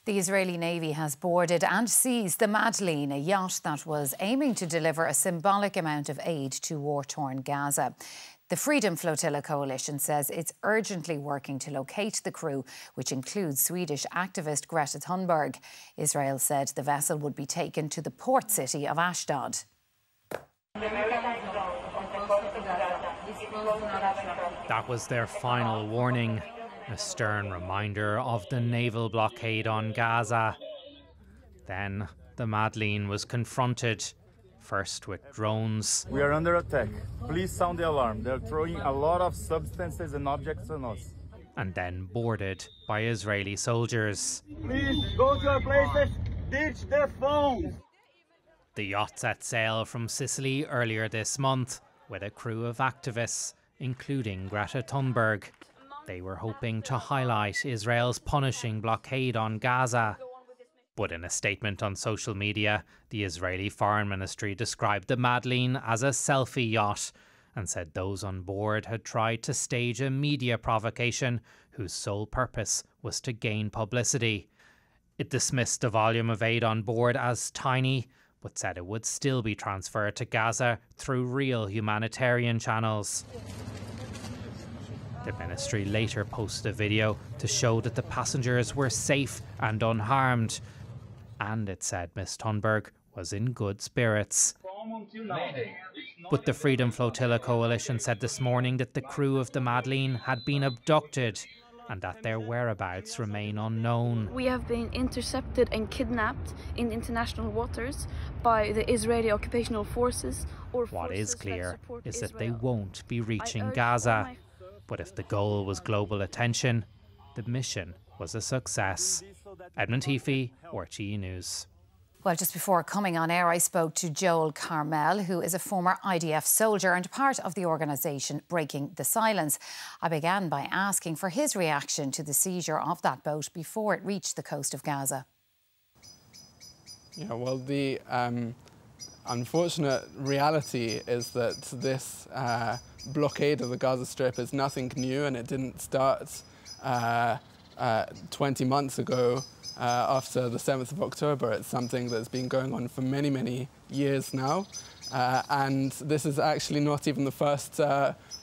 The Israeli Navy has boarded and seized the Madleen, a yacht that was aiming to deliver a symbolic amount of aid to war-torn Gaza. The Freedom Flotilla Coalition says it's urgently working to locate the crew, which includes Swedish activist Greta Thunberg. Israel said the vessel would be taken to the port city of Ashdod. That was their final warning, a stern reminder of the naval blockade on Gaza. Then the Madleen was confronted, first with drones. We are under attack. Please sound the alarm. They're throwing a lot of substances and objects on us. And then boarded by Israeli soldiers. Please go to your places, ditch the phones. The yacht set sail from Sicily earlier this month with a crew of activists, including Greta Thunberg. They were hoping to highlight Israel's punishing blockade on Gaza. But in a statement on social media, the Israeli Foreign Ministry described the Madleen as a selfie yacht and said those on board had tried to stage a media provocation whose sole purpose was to gain publicity. It dismissed the volume of aid on board as tiny, but said it would still be transferred to Gaza through real humanitarian channels. The ministry later posted a video to show that the passengers were safe and unharmed, and it said Ms. Thunberg was in good spirits. But the Freedom Flotilla Coalition said this morning that the crew of the Madleen had been abducted and that their whereabouts remain unknown. We have been intercepted and kidnapped in international waters by the Israeli occupational forces. What is clear is that they won't be reaching Gaza. But if the goal was global attention, the mission was a success. Edmund Heafy, RTE News. Well, just before coming on air, I spoke to Joel Carmel, who is a former IDF soldier and part of the organisation Breaking the Silence. I began by asking for his reaction to the seizure of that boat before it reached the coast of Gaza. Yeah, well, the unfortunate reality is that this blockade of the Gaza Strip is nothing new, and it didn't start 20 months ago after the 7th of October. It's something that's been going on for many, many years now. And this is actually not even the first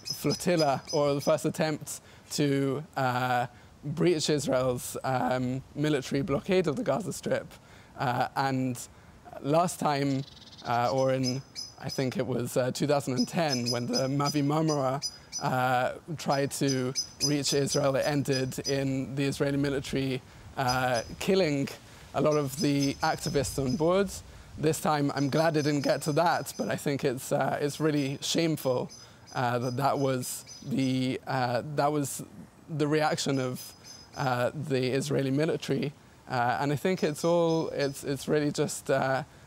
flotilla or the first attempt to breach Israel's military blockade of the Gaza Strip. And last time, or in, I think it was 2010, when the Mavi Marmara tried to reach Israel, it ended in the Israeli military killing a lot of the activists on board. This time, I'm glad it didn't get to that, but I think it's really shameful that was the reaction of the Israeli military, and I think it's really just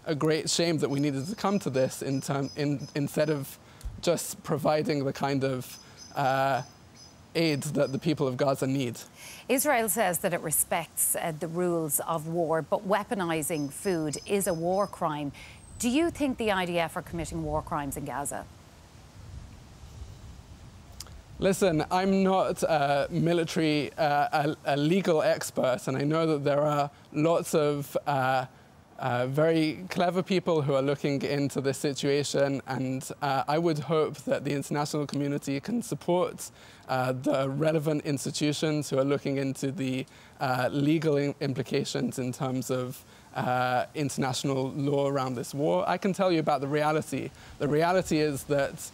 a great shame that we needed to come to this instead of just providing the kind of aid that the people of Gaza need. Israel says that it respects the rules of war, but weaponising food is a war crime. Do you think the IDF are committing war crimes in Gaza? Listen, I'm not a legal expert, and I know that there are lots of very clever people who are looking into this situation, and I would hope that the international community can support the relevant institutions who are looking into the legal implications in terms of international law around this war. I can tell you about the reality. The reality is that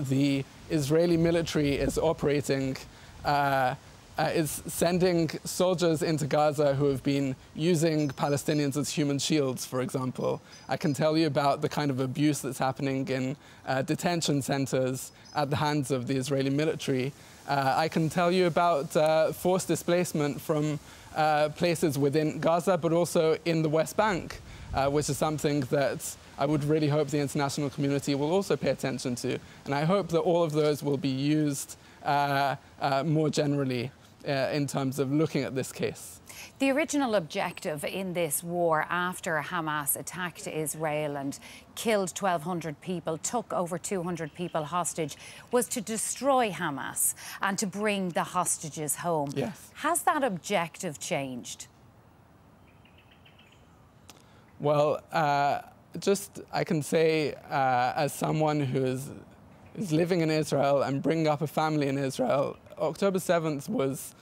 the Israeli military is operating is sending soldiers into Gaza who have been using Palestinians as human shields, for example. I can tell you about the kind of abuse that's happening in detention centers at the hands of the Israeli military. I can tell you about forced displacement from places within Gaza, but also in the West Bank, which is something that I would really hope the international community will also pay attention to. And I hope that all of those will be used more generally in terms of looking at this case. The original objective in this war, after Hamas attacked Israel and killed 1,200 people, took over 200 people hostage, was to destroy Hamas and to bring the hostages home. Yes. Has that objective changed? Well, I can say, as someone who is living in Israel and bringing up a family in Israel, October 7th was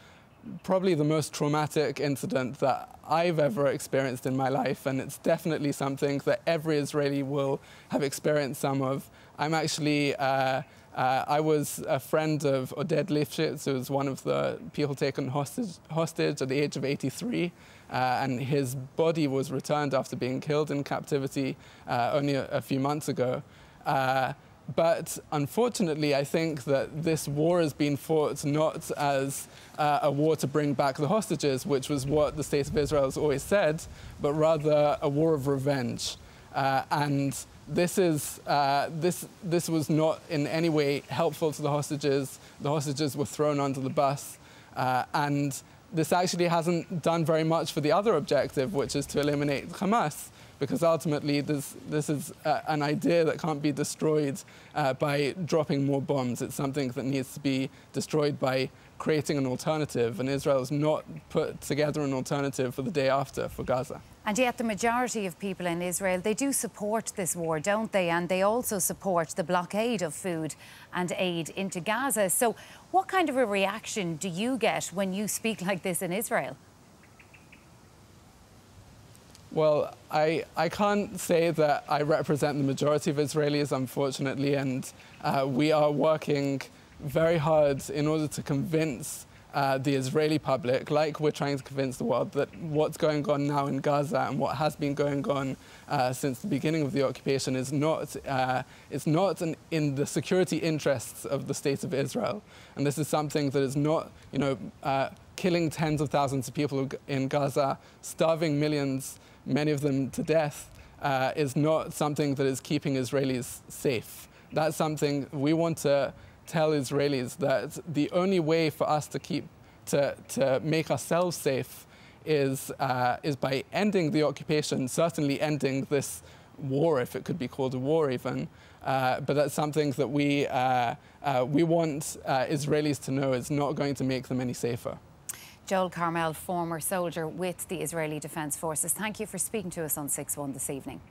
probably the most traumatic incident that I've ever experienced in my life, and it's definitely something that every Israeli will have experienced some of. I'm actually, I was a friend of Oded Lifshitz, who was one of the people taken hostage at the age of 83, and his body was returned after being killed in captivity only a few months ago. But unfortunately, I think that this war has been fought not as a war to bring back the hostages, which was what the State of Israel has always said, but rather a war of revenge. And this was not in any way helpful to the hostages. The hostages were thrown under the bus. And this actually hasn't done very much for the other objective, which is to eliminate Hamas, because ultimately this is an idea that can't be destroyed by dropping more bombs. It's something that needs to be destroyed by creating an alternative, and Israel has not put together an alternative for the day after for Gaza. And yet the majority of people in Israel, they do support this war, don't they? And they also support the blockade of food and aid into Gaza. So what kind of a reaction do you get when you speak like this in Israel? Well, I can't say that I represent the majority of Israelis, unfortunately, and we are working very hard in order to convince the Israeli public, like we're trying to convince the world, that what's going on now in Gaza and what has been going on since the beginning of the occupation is not in the security interests of the State of Israel. And this is something that is not, killing tens of thousands of people in Gaza, starving millions, many of them to death, is not something that is keeping Israelis safe. That's something we want to tell Israelis, that the only way for us to make ourselves safe is by ending the occupation, certainly ending this war, if it could be called a war even. But that's something that we want Israelis to know is not going to make them any safer. Joel Carmel, former soldier with the Israeli Defence Forces, thank you for speaking to us on 6-1 this evening.